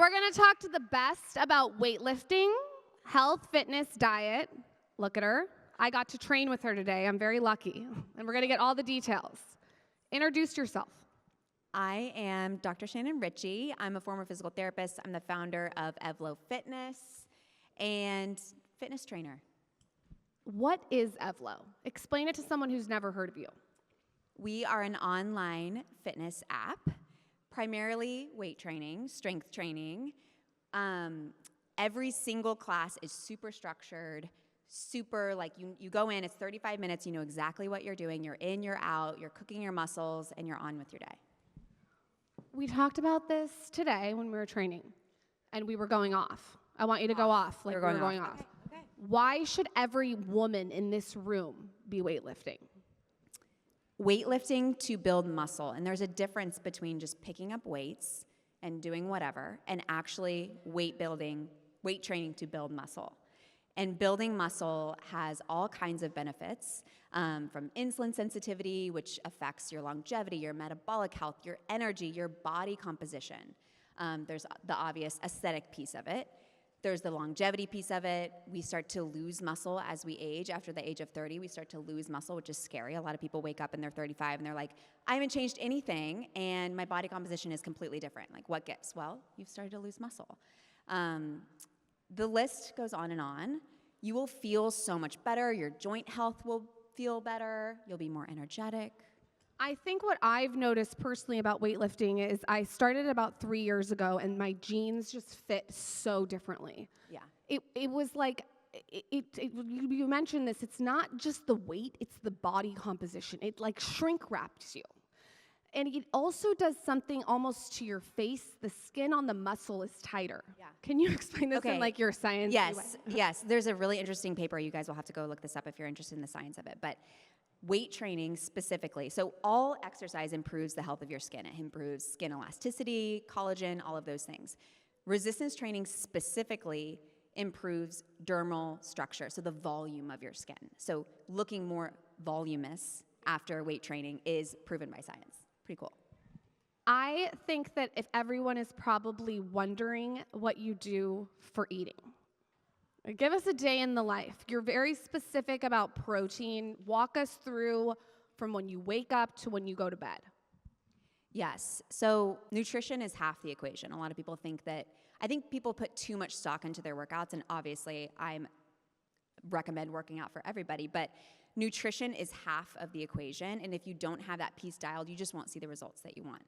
We're going to talk to the best about weightlifting, health, fitness, diet. Look at her. I got to train with her today. I'm very lucky. And we're going to get all the details. Introduce yourself. I am Dr. Shannon Ritchey. I'm a former physical therapist. I'm the founder of Evlo Fitness and fitness trainer. What is Evlo? Explain it to someone who's never heard of you. We are an online fitness app, primarily weight training, strength training. Every single class is super structured, super, like you go in, it's 35 minutes, you know exactly what you're doing, you're in, you're out, you're cooking your muscles, and you're on with your day. We talked about this today when we were training, and we were going off. I want you to go off like we were going off. Okay. Why should every woman in this room be weightlifting? Weightlifting to build muscle, and there's a difference between just picking up weights and doing whatever, and actually weight training to build muscle. And building muscle has all kinds of benefits, from insulin sensitivity, which affects your longevity, your metabolic health, your energy, your body composition. There's the obvious aesthetic piece of it. There's the longevity piece of it. We start to lose muscle as we age. After the age of 30, we start to lose muscle, which is scary. A lot of people wake up and they're 35 and they're like, I haven't changed anything and my body composition is completely different. Like, what gives? Well, you've started to lose muscle. The list goes on and on. You will feel so much better. Your joint health will feel better. You'll be more energetic. I think what I've noticed personally about weightlifting is I started about 3 years ago and my jeans just fit so differently. Yeah. It was like, you mentioned this, it's not just the weight, it's the body composition. It like shrink wraps you. And it also does something almost to your face. The skin on the muscle is tighter. Yeah. Can you explain this in like your science? Yes. There's a really interesting paper. You guys will have to go look this up if you're interested in the science of it. But weight training specifically, so all exercise improves the health of your skin. It improves skin elasticity, collagen, all of those things. Resistance training specifically improves dermal structure, so the volume of your skin. So looking more voluminous after weight training is proven by science. Pretty cool. I think that if everyone is probably wondering what you do for eating. Give us a day in the life. You're very specific about protein. Walk us through from when you wake up to when you go to bed. Yes. So nutrition is half the equation. A lot of people think that, I think people put too much stock into their workouts, and obviously I recommend working out for everybody, but nutrition is half of the equation, and if you don't have that piece dialed, you just won't see the results that you want.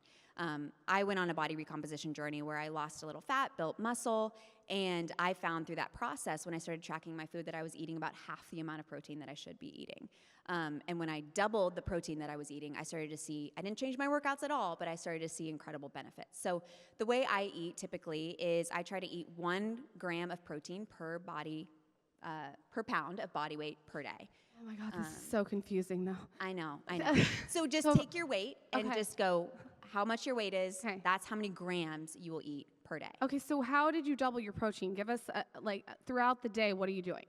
I went on a body recomposition journey where I lost a little fat, built muscle, and I found through that process when I started tracking my food that I was eating about half the amount of protein that I should be eating. And when I doubled the protein that I was eating, I started to see, I didn't change my workouts at all, but I started to see incredible benefits. So the way I eat typically is I try to eat 1 gram of protein per pound of body weight per day. Oh my God, this is so confusing though. I know. So just take your weight and just go how much your weight is. Okay. That's how many grams you will eat per day. Okay, so how did you double your protein? Give us, throughout the day, what are you doing?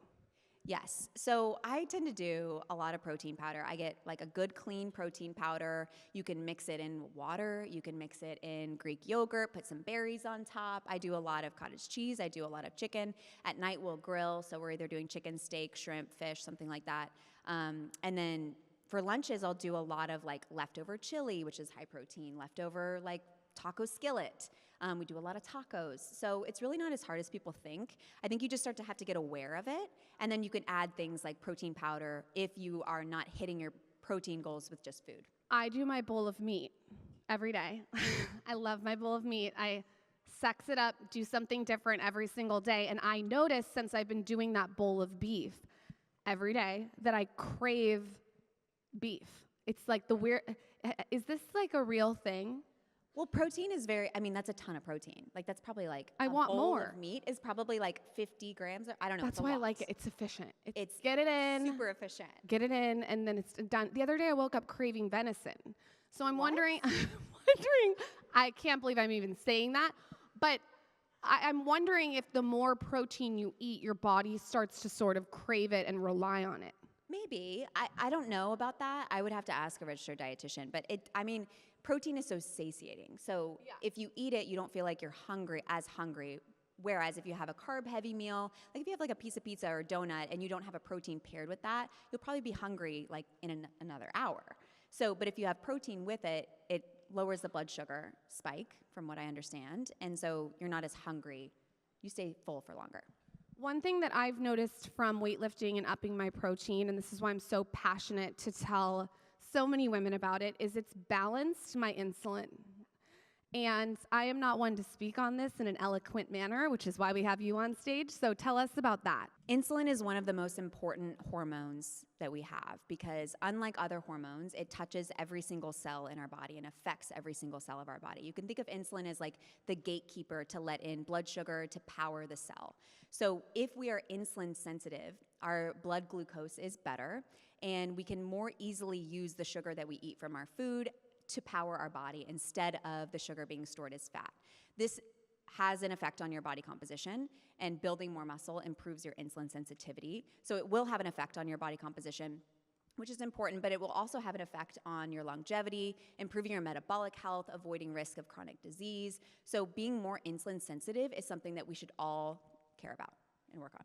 Yes. So I tend to do a lot of protein powder. I get like a good clean protein powder. You can mix it in water. You can mix it in Greek yogurt, put some berries on top. I do a lot of cottage cheese. I do a lot of chicken. At night we'll grill. So we're either doing chicken, steak, shrimp, fish, something like that. And then for lunches, I'll do a lot of like leftover chili, which is high protein, leftover like taco skillet. We do a lot of tacos. So it's really not as hard as people think. I think you just start to have to get aware of it. And then you can add things like protein powder if you are not hitting your protein goals with just food. I do my bowl of meat every day. I love my bowl of meat. I sex it up, do something different every single day. And I notice since I've been doing that bowl of beef every day that I crave beef. It's like is this like a real thing? Well, protein is that's a ton of protein. Like that's probably like I want more. Of meat is probably like 50 grams. I don't know. That's why I like it. It's efficient. It's get it in. Super efficient. Get it in, and then it's done. The other day I woke up craving venison. So I'm wondering, I can't believe I'm even saying that, but I'm wondering if the more protein you eat, your body starts to sort of crave it and rely on it. Maybe. I don't know about that. I would have to ask a registered dietitian. But protein is so satiating. So if you eat it, you don't feel like you're hungry. Whereas if you have a carb-heavy meal, like if you have like a piece of pizza or a donut and you don't have a protein paired with that, you'll probably be hungry like in another hour. So, but if you have protein with it, it lowers the blood sugar spike, from what I understand, and so you're not as hungry. You stay full for longer. One thing that I've noticed from weightlifting and upping my protein, and this is why I'm so passionate to tell so many women about it, is it's balanced my insulin. And I am not one to speak on this in an eloquent manner, which is why we have you on stage. So tell us about that. Insulin is one of the most important hormones that we have because unlike other hormones, it touches every single cell in our body and affects every single cell of our body. You can think of insulin as like the gatekeeper to let in blood sugar to power the cell. So if we are insulin sensitive, our blood glucose is better and we can more easily use the sugar that we eat from our food to power our body instead of the sugar being stored as fat. This has an effect on your body composition, and building more muscle improves your insulin sensitivity. So it will have an effect on your body composition, which is important, but it will also have an effect on your longevity, improving your metabolic health, avoiding risk of chronic disease. So being more insulin sensitive is something that we should all care about and work on.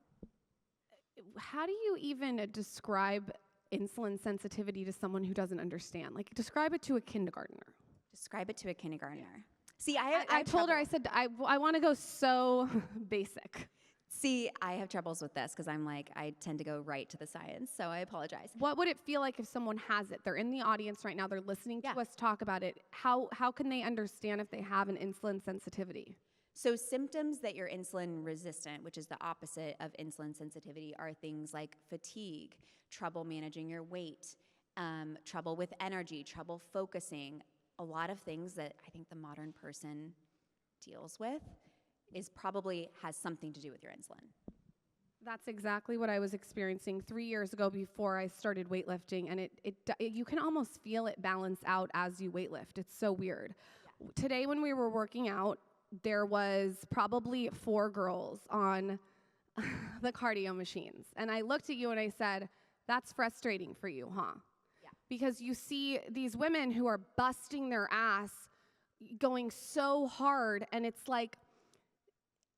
How do you even describe insulin sensitivity to someone who doesn't understand? Like, describe it to a kindergartner. Describe it to a kindergartner. Yeah. See, I told her, I said, I want to go so basic. See, I have troubles with this because I'm like, I tend to go right to the science, so I apologize. What would it feel like if someone has it? They're in the audience right now, they're listening to us talk about it. How can they understand if they have an insulin sensitivity? So symptoms that you're insulin resistant, which is the opposite of insulin sensitivity, are things like fatigue, trouble managing your weight, trouble with energy, trouble focusing. A lot of things that I think the modern person deals with probably has something to do with your insulin. That's exactly what I was experiencing 3 years ago before I started weightlifting, and you can almost feel it balance out as you weightlift. It's so weird. Yeah. Today when we were working out, there was probably 4 girls on the cardio machines. And I looked at you and I said, that's frustrating for you, huh? Yeah. Because you see these women who are busting their ass, going so hard, and it's like,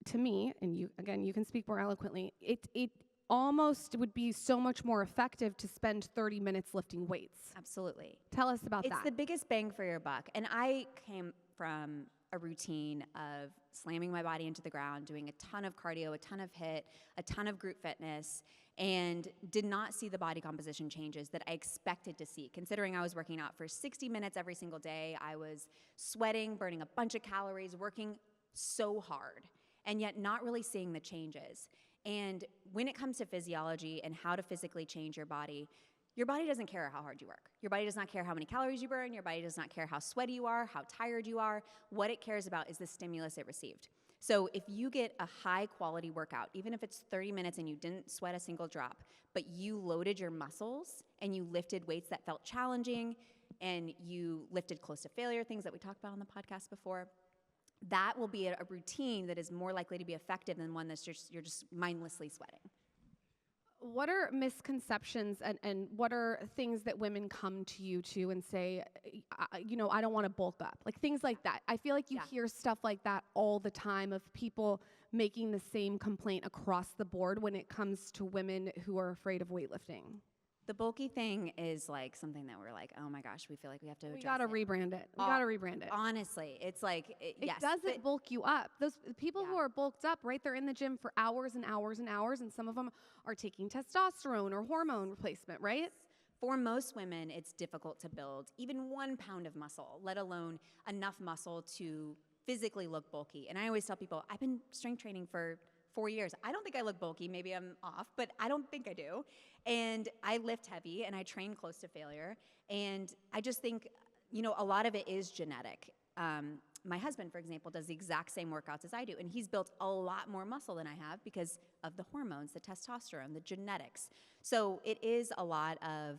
to me, and you, again, you can speak more eloquently, it almost would be so much more effective to spend 30 minutes lifting weights. Absolutely. Tell us about that. It's the biggest bang for your buck. And I came from a routine of slamming my body into the ground, doing a ton of cardio, a ton of HIIT, a ton of group fitness, and did not see the body composition changes that I expected to see. Considering I was working out for 60 minutes every single day, I was sweating, burning a bunch of calories, working so hard, and yet not really seeing the changes. And when it comes to physiology and how to physically change your body doesn't care how hard you work. Your body does not care how many calories you burn. Your body does not care how sweaty you are, how tired you are. What it cares about is the stimulus it received. So if you get a high quality workout, even if it's 30 minutes and you didn't sweat a single drop, but you loaded your muscles and you lifted weights that felt challenging and you lifted close to failure, things that we talked about on the podcast before, that will be a routine that is more likely to be effective than one that's you're just mindlessly sweating. What are misconceptions and what are things that women come to you to and say, I don't want to bulk up? Like things like that. I feel like you hear stuff like that all the time of people making the same complaint across the board when it comes to women who are afraid of weightlifting. The bulky thing is like something that we're like, oh my gosh, we feel like we have to address it. We gotta rebrand it. We gotta rebrand it. Honestly, it's like, yes. It doesn't bulk you up. Those people who are bulked up, right, they're in the gym for hours and hours and hours, and some of them are taking testosterone or hormone replacement, right? For most women, it's difficult to build even 1 pound of muscle, let alone enough muscle to physically look bulky. And I always tell people, I've been strength training for 4 years. I don't think I look bulky. Maybe I'm off, but I don't think I do. And I lift heavy and I train close to failure. And I just think, a lot of it is genetic. My husband, for example, does the exact same workouts as I do. And he's built a lot more muscle than I have because of the hormones, the testosterone, the genetics. So it is a lot of,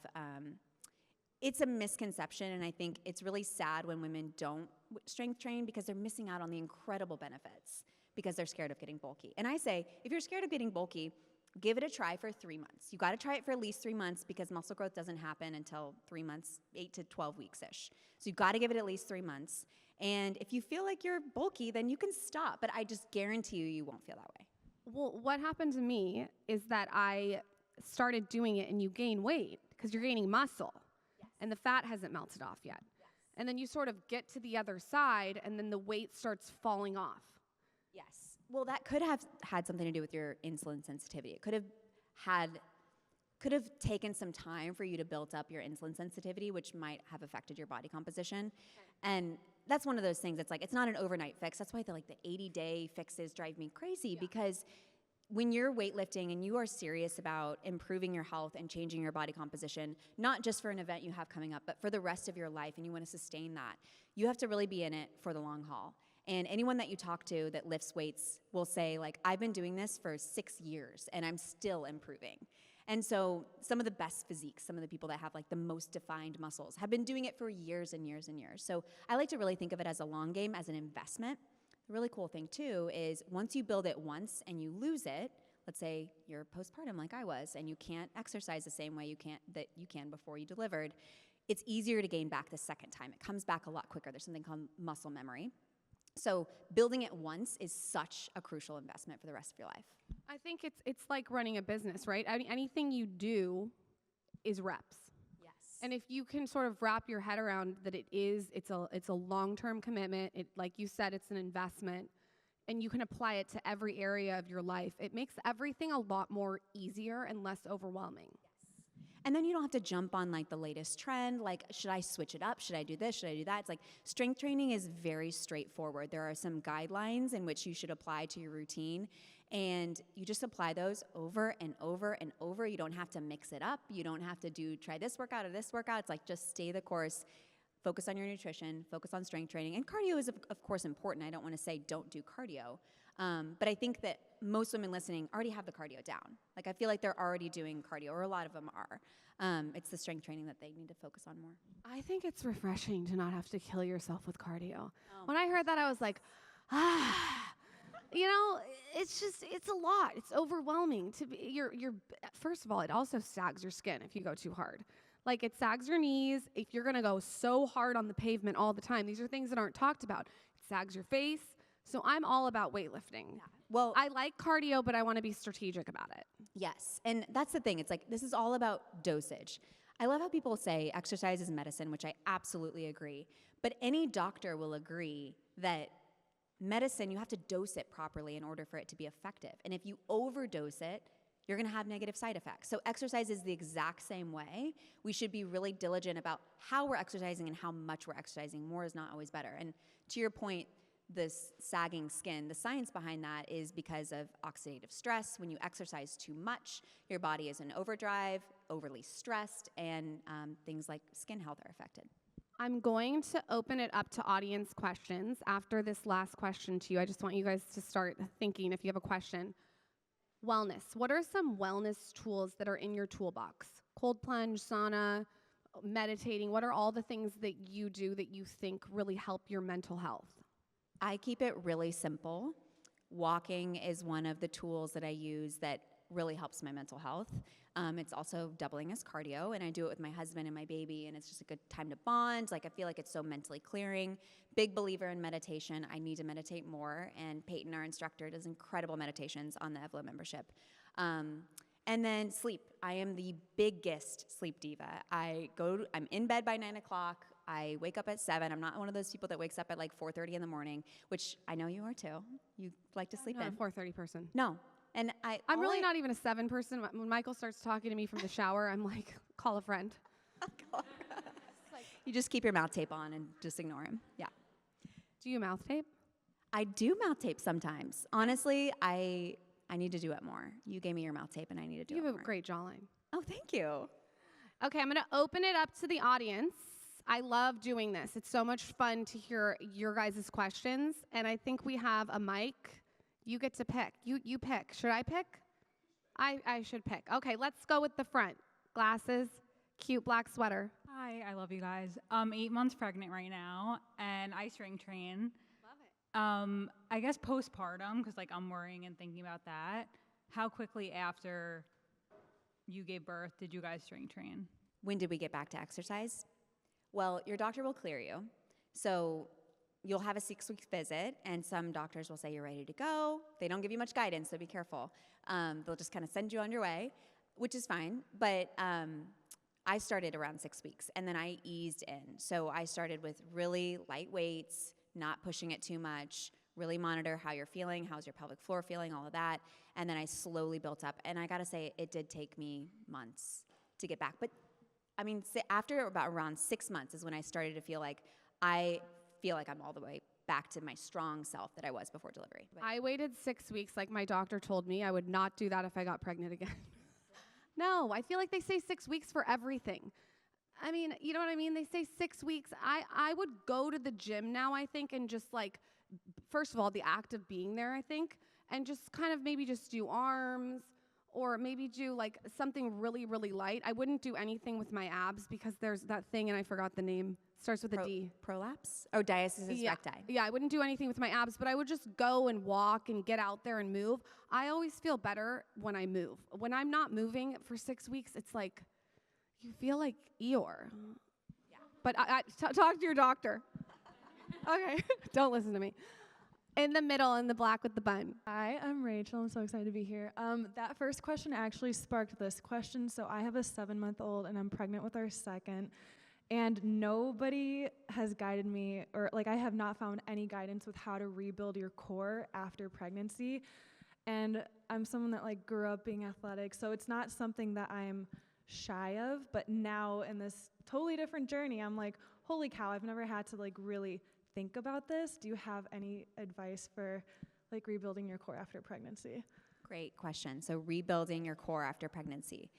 it's a misconception. And I think it's really sad when women don't strength train because they're missing out on the incredible benefits because they're scared of getting bulky. And I say, if you're scared of getting bulky, Give it a try for 3 months. You got to try it for at least 3 months because muscle growth doesn't happen until 3 months, 8 to 12 weeks-ish. So you've got to give it at least 3 months. And if you feel like you're bulky, then you can stop. But I just guarantee you, you won't feel that way. Well, what happened to me is that I started doing it and you gain weight because you're gaining muscle. Yes. And the fat hasn't melted off yet. Yes. And then you sort of get to the other side and then the weight starts falling off. Yes. Well, that could have had something to do with your insulin sensitivity. It could have taken some time for you to build up your insulin sensitivity, which might have affected your body composition. Okay. And that's one of those things. It's like, it's not an overnight fix. That's why the 80-day fixes drive me crazy because when you're weightlifting and you are serious about improving your health and changing your body composition, not just for an event you have coming up, but for the rest of your life, and you want to sustain that, you have to really be in it for the long haul. And anyone that you talk to that lifts weights will say, like, I've been doing this for 6 years and I'm still improving. And so some of the best physiques, some of the people that have like the most defined muscles have been doing it for years and years and years. So I like to really think of it as a long game, as an investment. The really cool thing too is once you build it once and you lose it, let's say you're postpartum like I was and you can't exercise the same way you can before you delivered, it's easier to gain back the second time. It comes back a lot quicker. There's something called muscle memory. So building it once is such a crucial investment for the rest of your life. I think it's like running a business, right? I mean, anything you do is reps. Yes. And if you can sort of wrap your head around that it's a long-term commitment, like you said, it's an investment, and you can apply it to every area of your life, it makes everything a lot more easier and less overwhelming. And then you don't have to jump on like the latest trend, like should I switch it up? Should I do this? Should I do that? It's like strength training is very straightforward. There are some guidelines in which you should apply to your routine, and you just apply those over and over and over. You don't have to mix it up. You don't have to try this workout or this workout. It's like just stay the course. Focus on your nutrition, focus on strength training. And cardio is, of course, important. I don't want to say don't do cardio. But I think that most women listening already have the cardio down. Like I feel like they're already doing cardio, or a lot of them are. It's the strength training that they need to focus on more. I think it's refreshing to not have to kill yourself with cardio. When I heard that, I was like, it's a lot. It's overwhelming to be. You're first of all, it also sags your skin if you go too hard. Like it sags your knees if you're gonna go so hard on the pavement all the time. These are things that aren't talked about. It sags your face. So I'm all about weightlifting. Yeah. Well, I like cardio, but I want to be strategic about it. Yes, and that's the thing. It's like this is all about dosage. I love how people say exercise is medicine, which I absolutely agree. But any doctor will agree that medicine, you have to dose it properly in order for it to be effective. And if you overdose it, you're going to have negative side effects. So exercise is the exact same way. We should be really diligent about how we're exercising and how much we're exercising. More is not always better. And to your point, this sagging skin, the science behind that is because of oxidative stress. When you exercise too much, your body is in overdrive, overly stressed, and things like skin health are affected. I'm going to open it up to audience questions after this last question to you. I just want you guys to start thinking if you have a question. Wellness. What are some wellness tools that are in your toolbox? Cold plunge, sauna, meditating. What are all the things that you do that you think really help your mental health? I keep it really simple. Walking is one of the tools that I use that really helps my mental health. It's also doubling as cardio, and I do it with my husband and my baby, and it's just a good time to bond. Like I feel like it's so mentally clearing. Big believer in meditation. I need to meditate more, and Peyton, our instructor, does incredible meditations on the Evlo membership. And then sleep. I am the biggest sleep diva. I'm in bed by 9 o'clock. I wake up at 7. I'm not one of those people that wakes up at like 4:30 in the morning, which I know you are too. You like to sleep in. I'm not a 4:30 person. No. And I'm really not even a 7 person. When Michael starts talking to me from the shower, I'm like, call a friend. You just keep your mouth tape on and just ignore him. Yeah. Do you mouth tape? I do mouth tape sometimes. Honestly, I need to do it more. You gave me your mouth tape and I need to do it more. You have a great jawline. Oh, thank you. Okay, I'm going to open it up to the audience. I love doing this. It's so much fun to hear your guys' questions. And I think we have a mic. You get to pick. You pick. Should I pick? I should pick. Okay, let's go with the front. Glasses, cute black sweater. Hi, I love you guys. I'm 8 months pregnant right now, and I strength train. Love it. I guess postpartum, because like I'm worrying and thinking about that. how quickly after you gave birth did you guys strength train? When did we get back to exercise? Well, your doctor will clear you. So you'll have a 6-week visit, and some doctors will say you're ready to go. They don't give you much guidance, so be careful. They'll just kind of send you on your way, which is fine. But I started around 6 weeks, and then I eased in. So I started with really light weights, not pushing it too much, really monitor how you're feeling, how's your pelvic floor feeling, all of that. And then I slowly built up. And I got to say, it did take me months to get back. But I mean, after about around 6 months is when I started to feel like I'm all the way back to my strong self that I was before delivery. I waited 6 weeks like my doctor told me. I would not do that if I got pregnant again. No, I feel like they say 6 weeks for everything. I mean, you know what I mean? They say 6 weeks. I would go to the gym now, I think, and just like, first of all, the act of being there, I think, and just kind of maybe just do arms or maybe do like something really, really light. I wouldn't do anything with my abs because there's that thing, and I forgot the name. Starts with a D. Prolapse? Oh, diastasis recti. Yeah, I wouldn't do anything with my abs, but I would just go and walk and get out there and move. I always feel better when I move. When I'm not moving for 6 weeks, it's like, you feel like Eeyore. Yeah. But talk to your doctor. Okay, don't listen to me. In the middle, in the black with the bun. Hi, I'm Rachel. I'm so excited to be here. That first question actually sparked this question. So I have a 7-month-old, and I'm pregnant with our second. And nobody has guided me, or like I have not found any guidance with how to rebuild your core after pregnancy. And I'm someone that like grew up being athletic, so it's not something that I'm shy of. But now in this totally different journey, I'm like, holy cow, I've never had to like really think about this. Do you have any advice for like rebuilding your core after pregnancy? Great question. So rebuilding your core after pregnancy.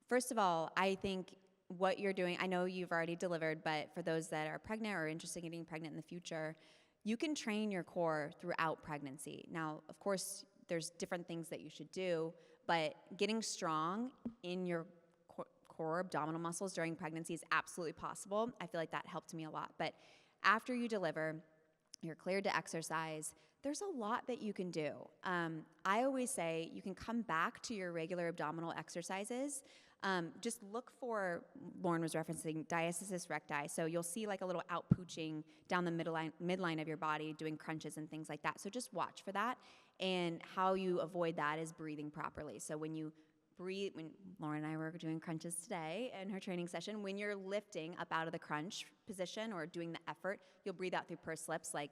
First of all, I think what you're doing, I know you've already delivered, but for those that are pregnant or interested in getting pregnant in the future, you can train your core throughout pregnancy. Now, of course, there's different things that you should do, but getting strong in your core abdominal muscles during pregnancy is absolutely possible. I feel like that helped me a lot. But after you deliver, you're cleared to exercise, there's a lot that you can do. I always say you can come back to your regular abdominal exercises. Just look for, Lauryn was referencing diastasis recti, so you'll see like a little outpooching down the midline of your body doing crunches and things like that. So just watch for that, and how you avoid that is breathing properly. So when you breathe, when Lauryn and I were doing crunches today in her training session, when you're lifting up out of the crunch position or doing the effort, you'll breathe out through pursed lips, like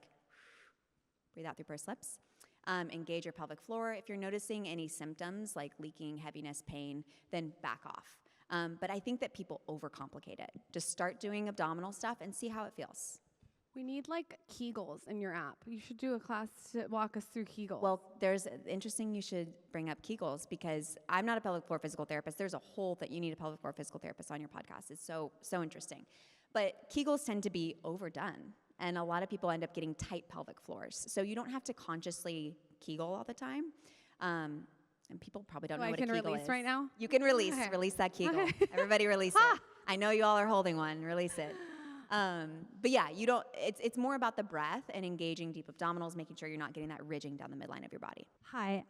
breathe out through pursed lips. Engage your pelvic floor. If you're noticing any symptoms like leaking, heaviness, pain, then back off. But I think that people overcomplicate it. Just start doing abdominal stuff and see how it feels. We need like Kegels in your app. You should do a class to walk us through Kegels. Well, interesting you should bring up Kegels, because I'm not a pelvic floor physical therapist. There's a whole that you need a pelvic floor physical therapist on your podcast. It's so interesting. But Kegels tend to be overdone. And a lot of people end up getting tight pelvic floors. So you don't have to consciously Kegel all the time. And people probably don't know what a Kegel is. I can release right now? You can release. Okay. Release that Kegel. Okay. Everybody release it. I know you all are holding one. Release it. But yeah, it's more about the breath and engaging deep abdominals, making sure you're not getting that ridging down the midline of your body. Hi,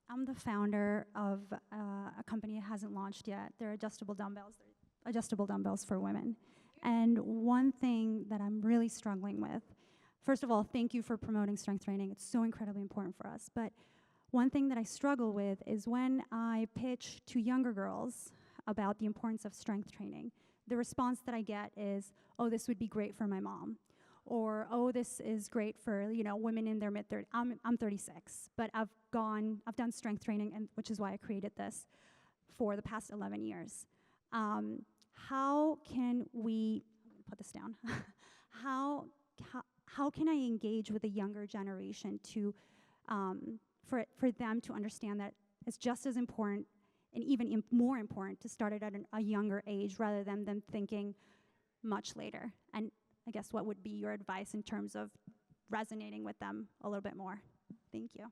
I'm the founder of a company that hasn't launched yet. They're adjustable dumbbells. They're adjustable dumbbells for women. And one thing that I'm really struggling with, first of all, thank you for promoting strength training. It's so incredibly important for us. But one thing that I struggle with is when I pitch to younger girls about the importance of strength training, the response that I get is, oh, this would be great for my mom. Or, oh, this is great for, women in their mid-30s. I'm 36, but I've done strength training, and which is why I created this, for the past 11 years. How can we, put this down, how can I engage with the younger generation to, for them to understand that it's just as important and even more important to start it at a younger age rather than them thinking much later? And I guess what would be your advice in terms of resonating with them a little bit more? Thank you.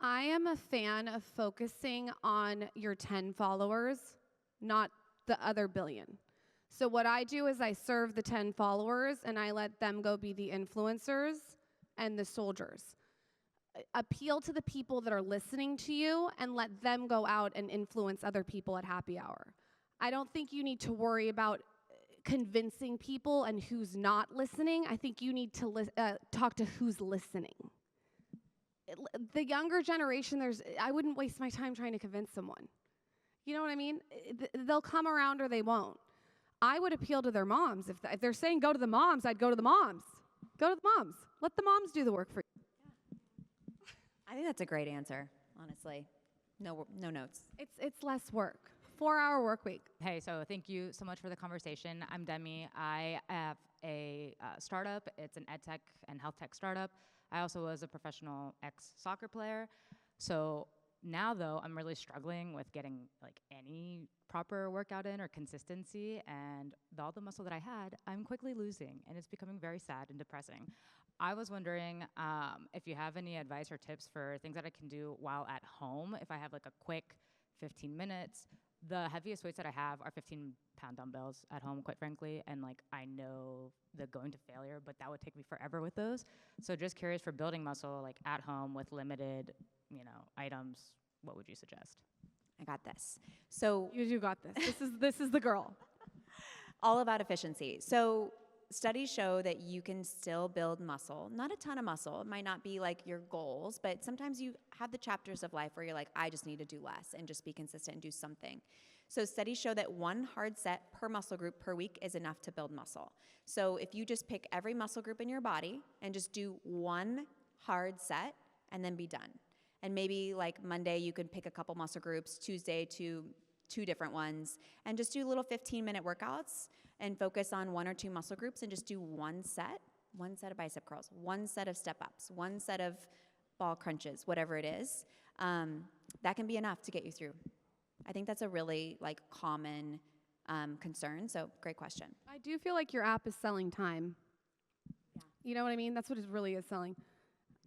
I am a fan of focusing on your 10 followers, not the other billion. So what I do is I serve the 10 followers and I let them go be the influencers and the soldiers. appeal to the people that are listening to you and let them go out and influence other people at happy hour. I don't think you need to worry about convincing people and who's not listening. I think you need to talk to who's listening. The younger generation, I wouldn't waste my time trying to convince someone. You know what I mean? They'll come around or they won't. I would appeal to their moms. If they're saying go to the moms, I'd go to the moms. Go to the moms. Let the moms do the work for you. I think that's a great answer, honestly. No notes. It's less work. 4-hour work week. Hey, so thank you so much for the conversation. I'm Demi. I have a startup. It's an ed tech and health tech startup. I also was a professional ex-soccer player. So now, though, I'm really struggling with getting like any proper workout in or consistency, and all the muscle that I had, I'm quickly losing, and it's becoming very sad and depressing. I was wondering if you have any advice or tips for things that I can do while at home, if I have like a quick 15 minutes. The heaviest weights that I have are 15-pound dumbbells at home, quite frankly, and like I know they're going to failure, but that would take me forever with those. So just curious, for building muscle, like at home with limited, items, what would you suggest? I got this. So You got this. This is the girl. all about efficiency. So studies show that you can still build muscle, not a ton of muscle. It might not be like your goals, but sometimes you have the chapters of life where you're like, I just need to do less and just be consistent and do something. So studies show that one hard set per muscle group per week is enough to build muscle. So if you just pick every muscle group in your body and just do one hard set and then be done. And maybe like Monday you could pick a couple muscle groups, Tuesday two different ones, and just do little 15-minute workouts and focus on 1 or 2 muscle groups and just do one set of bicep curls, one set of step-ups, one set of ball crunches, whatever it is. That can be enough to get you through. I think that's a really like common concern, so great question. I do feel like your app is selling time. Yeah. You know what I mean? That's what it really is selling.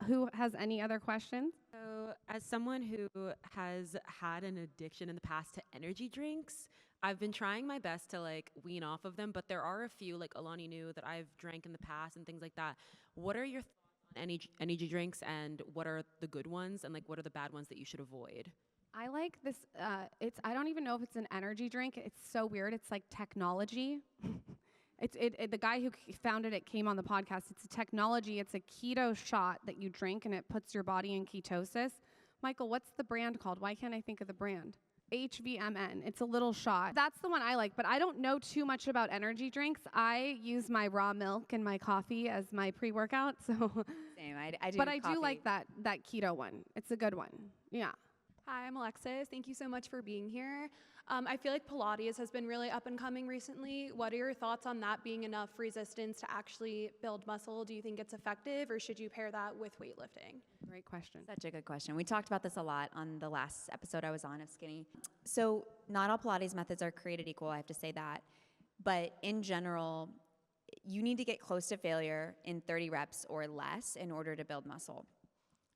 Who has any other questions? So, as someone who has had an addiction in the past to energy drinks, I've been trying my best to like wean off of them, but there are a few, like Alani knew, that I've drank in the past and things like that. What are your thoughts on energy drinks, and what are the good ones, and like what are the bad ones that you should avoid? I like this. I don't even know if it's an energy drink. It's so weird. It's like technology. The guy who founded it came on the podcast. It's a technology. It's a keto shot that you drink, and it puts your body in ketosis. Michael, what's the brand called? Why can't I think of the brand? HVMN. It's a little shot. That's the one I like, but I don't know too much about energy drinks. I use my raw milk in my coffee as my pre-workout. So, Same, I do. but I coffee. do like that keto one. It's a good one. Yeah. Hi, I'm Alexis. Thank you so much for being here. I feel like Pilates has been really up and coming recently. What are your thoughts on that being enough resistance to actually build muscle? Do you think it's effective, or should you pair that with weightlifting? Great question. Such a good question. We talked about this a lot on the last episode I was on of Skinny. So not all Pilates methods are created equal, I have to say that. But in general, you need to get close to failure in 30 reps or less in order to build muscle.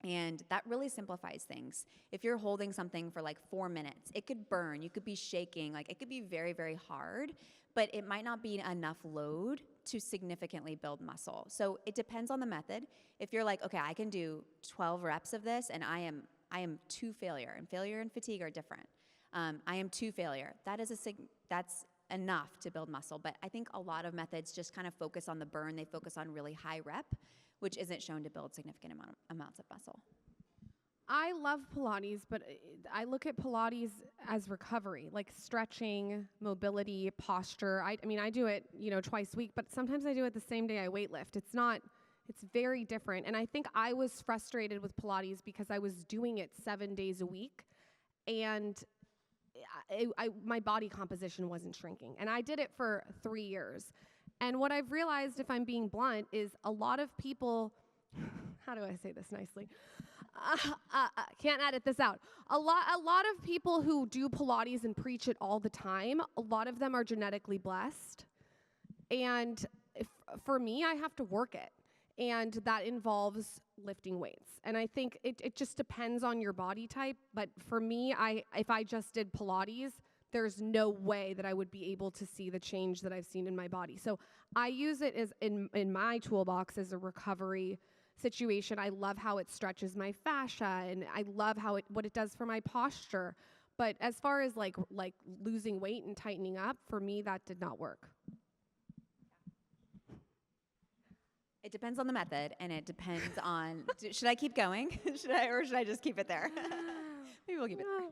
And that really simplifies things. If you're holding something for like 4 minutes, it could burn, you could be shaking, like it could be very, very hard, but it might not be enough load to significantly build muscle. So it depends on the method. If you're like, okay, I can do 12 reps of this and I am to failure, and failure and fatigue are different. I am to failure. That's enough to build muscle. But I think a lot of methods just kind of focus on the burn. They focus on really high rep, which isn't shown to build significant amounts of muscle. I love Pilates, but I look at Pilates as recovery, like stretching, mobility, posture. I mean, I do it, twice a week, but sometimes I do it the same day I weightlift. It's very different. And I think I was frustrated with Pilates because I was doing it 7 days a week, and my body composition wasn't shrinking. And I did it for 3 years. And what I've realized, if I'm being blunt, is a lot of people, how do I say this nicely? Can't edit this out. A lot of people who do Pilates and preach it all the time, a lot of them are genetically blessed. And for me, I have to work it. And that involves lifting weights. And I think it just depends on your body type. But for me, if I just did Pilates, there's no way that I would be able to see the change that I've seen in my body. So I use it as in my toolbox as a recovery situation. I love how it stretches my fascia, and I love what it does for my posture. But as far as like losing weight and tightening up, for me, that did not work. It depends on the method, and it depends on, should I keep going? Or should I just keep it there? Maybe we'll keep it there.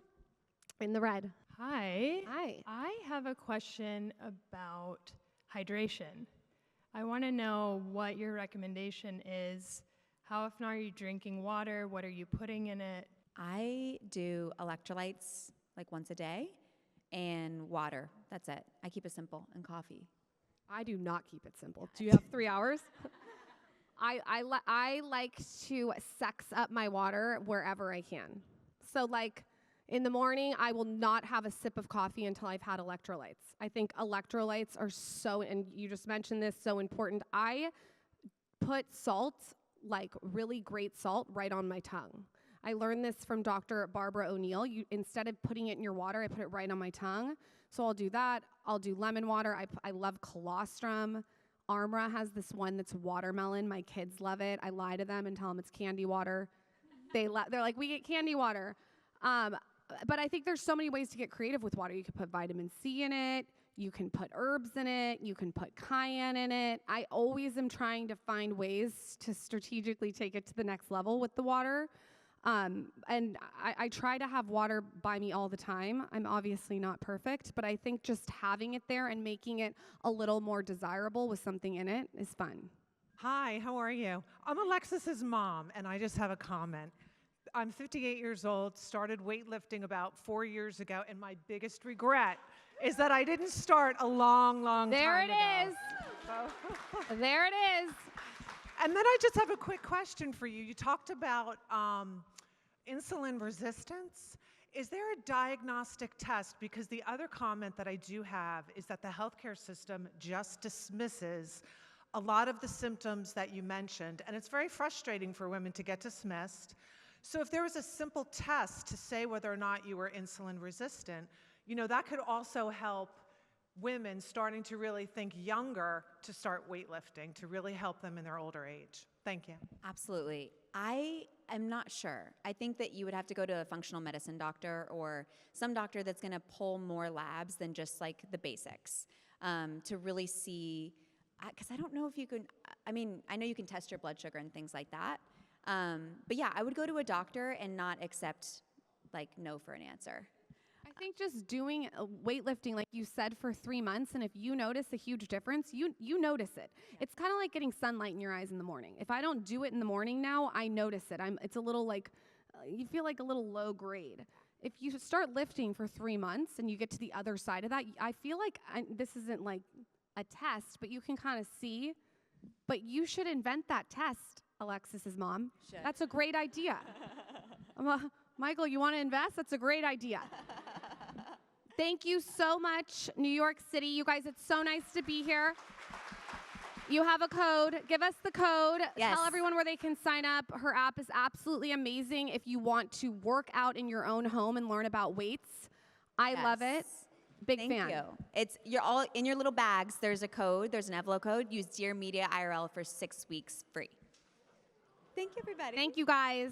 In the red. Hi. Hi. I have a question about hydration. I want to know what your recommendation is. How often are you drinking water? What are you putting in it? I do electrolytes like once a day and water. That's it. I keep it simple, and coffee. I do not keep it simple. Do you have 3 hours? I like to sex up my water wherever I can. So like in the morning, I will not have a sip of coffee until I've had electrolytes. I think electrolytes are so, and you just mentioned this, so important. I put salt, like really great salt, right on my tongue. I learned this from Dr. Barbara O'Neill. Instead of putting it in your water, I put it right on my tongue. So I'll do that. I'll do lemon water. I love colostrum. Armra has this one that's watermelon. My kids love it. I lie to them and tell them it's candy water. They're like, we get candy water. But I think there's so many ways to get creative with water. You can put vitamin C in it. You can put herbs in it. You can put cayenne in it. I always am trying to find ways to strategically take it to the next level with the water. And I try to have water by me all the time. I'm obviously not perfect, but I think just having it there and making it a little more desirable with something in it is fun. Hi, how are you? I'm Alexis's mom, and I just have a comment. I'm 58 years old, started weightlifting about 4 years ago, and my biggest regret is that I didn't start a long, long There time ago. it is. There it is. And then I just have a quick question for you. You talked about insulin resistance. Is there a diagnostic test? Because the other comment that I do have is that the healthcare system just dismisses a lot of the symptoms that you mentioned, and it's very frustrating for women to get dismissed. So if there was a simple test to say whether or not you were insulin resistant, you know, that could also help women starting to really think younger to start weightlifting, to really help them in their older age. Thank you. Absolutely. I am not sure. I think that you would have to go to a functional medicine doctor or some doctor that's going to pull more labs than just like the basics to really see, because I don't know if you can, I mean, I know you can test your blood sugar and things like that. But yeah, I would go to a doctor and not accept like no for an answer. I think just doing weightlifting, like you said, for 3 months, and if you notice a huge difference, you notice it. Yeah. It's kind of like getting sunlight in your eyes in the morning. If I don't do it in the morning now, I notice it. It's a little like, you feel like a little low grade. If you start lifting for 3 months and you get to the other side of that, I feel like this isn't like a test, but you can kind of see, but you should invent that test, Alexis's mom. Should. That's a great idea. Michael, you want to invest? That's a great idea. Thank you so much, New York City. You guys, it's so nice to be here. You have a code. Give us the code. Yes. Tell everyone where they can sign up. Her app is absolutely amazing if you want to work out in your own home and learn about weights. I love it. Big fan. Thank you. You're all in your little bags. There's a code. There's an Evlo code. Use Dear Media IRL for 6 weeks free. Thank you, everybody. Thank you, guys.